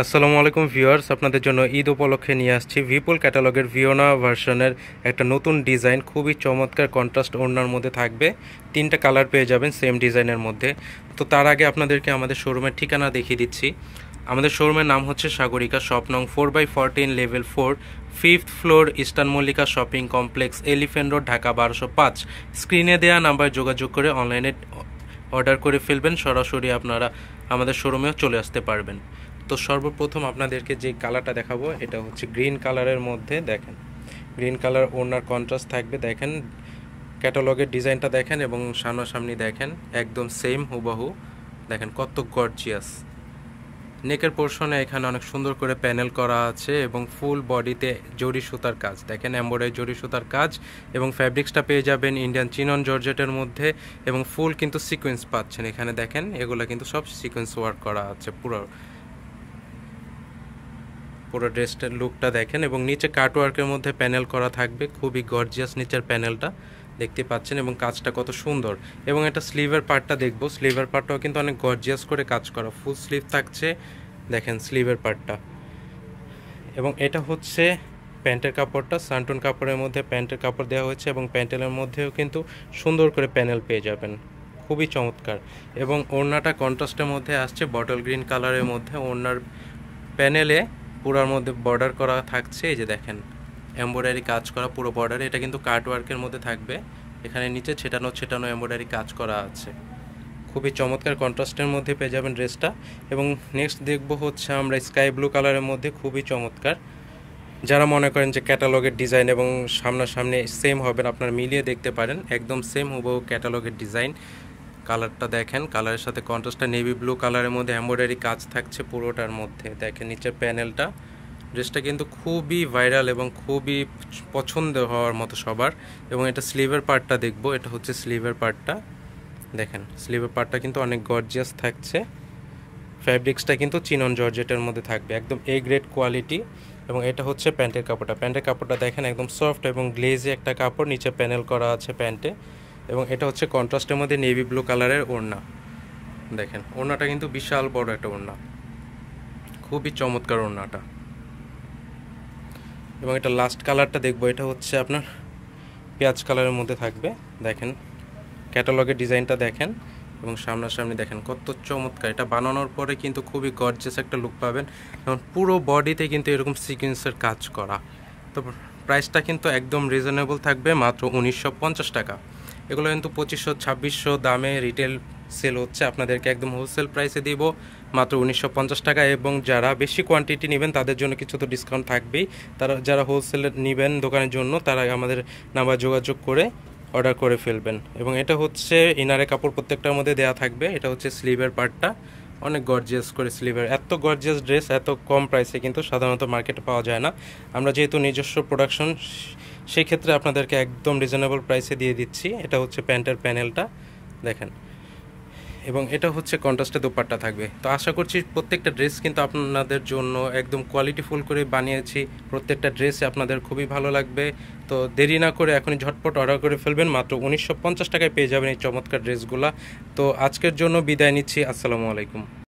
আসসালামু আলাইকুম ভিউয়ার্স, আপনাদের জন্য ঈদ উপলক্ষে নিয়ে আসছি ভিপুল ক্যাটালগের ভিওনা ভার্সনের একটা নতুন ডিজাইন। খুবই চমৎকার কন্ট্রাস্ট ওড়নার মধ্যে থাকবে। 3টা কালার পেয়ে যাবেন সেম ডিজাইনের মধ্যে। তো তার আগে আপনাদেরকে আমাদের শোরুমের ঠিকানা দেখিয়ে দিচ্ছি। আমাদের শোরুমের নাম হচ্ছে সাগরিকা, শপ নং 4/14, level 4, 5th floor, eastern Mallika shopping complex, elephant road, Dhaka 1205। স্ক্রিনে দেওয়া নাম্বার যোগাযোগ করে অনলাইনে অর্ডার করে ফেলবেন। সরাসরি আপনারা আমাদের শোরুমেও চলে আসতে পারবেন। তো সর্বপ্রথম আপনাদেরকে যে কালারটা দেখাবো এটা হচ্ছে গ্রিন কালারের মধ্যে। দেখেন গ্রিন কালার ওড়নার কন্ট্রাস্ট থাকবে। দেখেন ক্যাটালগের ডিজাইনটা দেখেন এবং সামনাসামনি দেখেন একদম সেম হুবহু। দেখেন কত গর্জিয়াস। নেকের পোর্শনে এখানে অনেক সুন্দর করে প্যানেল করা আছে এবং ফুল বডিতে জরি সুতার কাজ। দেখেন এমব্রয়ডারি জরি সুতার কাজ এবং ফ্যাব্রিক্সটা পেয়ে যাবেন ইন্ডিয়ান চিনন জর্জেটের মধ্যে এবং ফুল কিন্তু সিকোয়েন্স পাচ্ছেন এখানে। দেখেন এগুলো কিন্তু সব সিকোয়েন্স ওয়ার্ক করা আছে। পুরো ড্রেসটার লুকটা দেখেন এবং নিচে কাটওয়ার্কের মধ্যে প্যানেল করা থাকবে। খুবই গর্জিয়াস নিচের প্যানেলটা দেখতে পাচ্ছেন এবং কাজটা কত সুন্দর। এবং এটা স্লিভের পার্টটা দেখবো। স্লিভের পার্টটাও কিন্তু অনেক গর্জিয়াস করে কাজ করা, ফুল স্লিভ থাকছে। দেখেন স্লিভের পার্টটা। এবং এটা হচ্ছে প্যান্টের কাপড়টা, সানটুন কাপড়ের মধ্যে প্যান্টের কাপড় দেওয়া হয়েছে এবং প্যান্টেলের মধ্যেও কিন্তু সুন্দর করে প্যানেল পেয়ে যাবেন। খুবই চমৎকার। এবং ওড়নাটা কন্ট্রাস্টের মধ্যে আসছে বটল গ্রিন কালারের মধ্যে। ওড়নার প্যানেলে পুরার মধ্যে বর্ডার করা থাকছে। এই যে দেখেন এমব্রয়ডারি কাজ করা পুরো বর্ডারে। এটা কিন্তু কাট ওয়ার্কের মধ্যে থাকবে। এখানে নিচে ছেটানো এমব্রয়ডারি কাজ করা আছে। খুবই চমৎকার কন্ট্রাস্টের মধ্যে পেয়ে যাবেন ড্রেসটা। এবং নেক্সট দেখব হচ্ছে আমরা স্কাই ব্লু কালারের মধ্যে। খুবই চমৎকার। যারা মনে করেন যে ক্যাটালগের ডিজাইন এবং সামনাসামনি সেম হবেন, আপনারা মিলিয়ে দেখতে পারেন। একদম সেম হুবহু ক্যাটালগের ডিজাইন। কালারটা দেখেন, কালারের সাথে কন্ট্রাস্টটা নেভি ব্লু কালারের মধ্যে এমব্রয়ডারি কাজ থাকছে পুরোটার মধ্যে। দেখেন নিচের প্যানেলটা। ড্রেসটা কিন্তু খুবই ভাইরাল এবং খুবই পছন্দ হওয়ার মতো সবার। এবং এটা স্লিভের পার্টটা দেখবো। এটা হচ্ছে স্লিভের পার্টটা। দেখেন স্লিভের পার্টটা কিন্তু অনেক গর্জিয়াস থাকছে। ফ্যাব্রিক্সটা কিন্তু চিনন জর্জেটের মধ্যে থাকবে, একদম এ গ্রেড কোয়ালিটি। এবং এটা হচ্ছে প্যান্টের কাপড়টা। প্যান্টের কাপড়টা দেখেন একদম সফট এবং গ্লেজি একটা কাপড়, নিচে প্যানেল করা আছে প্যান্টে। এবং এটা হচ্ছে কন্ট্রাস্টের মধ্যে নেভি ব্লু কালারের ওড়না। দেখেন ওড়নাটা কিন্তু বিশাল বড় একটা ওড়না, খুবই চমৎকার ওড়নাটা। এবং এটা লাস্ট কালারটা দেখবো। এটা হচ্ছে আপনার পেঁয়াজ কালারের মধ্যে থাকবে। দেখেন ক্যাটালগের ডিজাইনটা দেখেন এবং সামনাসামনি দেখেন কত চমৎকার। এটা বানানোর পরে কিন্তু খুবই গর্জিয়াস একটা লুক পাবেন। এবং পুরো বডিতে কিন্তু এরকম সিকোয়েন্সের কাজ করা। তো প্রাইসটা কিন্তু একদম রিজনেবল থাকবে, মাত্র 1950 টাকা। এগুলো কিন্তু 2500-2600 দামে রিটেল সেল হচ্ছে। আপনাদেরকে একদম হোলসেল প্রাইসে দিব মাত্র 1950 টাকা। এবং যারা বেশি কোয়ান্টিটি নেবেন তাদের জন্য কিছু তো ডিসকাউন্ট থাকবেই। তারা যারা হোলসেলে নেবেন দোকানের জন্য, তারা আমাদের নাম্বার যোগাযোগ করে অর্ডার করে ফেলবেন। এবং এটা হচ্ছে ইনারে কাপড় প্রত্যেকটার মধ্যে দেওয়া থাকবে। এটা হচ্ছে স্লিভের পার্টটা। অনেক গর্জিয়াস করে স্লিভের। এত গর্জিয়াস ড্রেস এত কম প্রাইসে কিন্তু সাধারণত মার্কেটে পাওয়া যায় না। আমরা যেহেতু নিজস্ব প্রোডাকশন, সেই ক্ষেত্রে আপনাদেরকে একদম রিজনেবল প্রাইসে দিয়ে দিচ্ছি। এটা হচ্ছে প্যান্টের প্যানেলটা দেখেন। এবং এটা হচ্ছে কন্ট্রাস্টে দোপাট্টা থাকবে। তো আশা করছি প্রত্যেকটা ড্রেস কিন্তু আপনাদের জন্য একদম কোয়ালিটিফুল করে বানিয়েছি। প্রত্যেকটা ড্রেসে আপনাদের খুবই ভালো লাগবে। তো দেরি না করে এখনই ঝটপট অর্ডার করে ফেলবেন। মাত্র 1950 টাকায় পেয়ে যাবেন এই চমৎকার ড্রেসগুলা। তো আজকের জন্য বিদায় নিচ্ছি। আসসালামু আলাইকুম।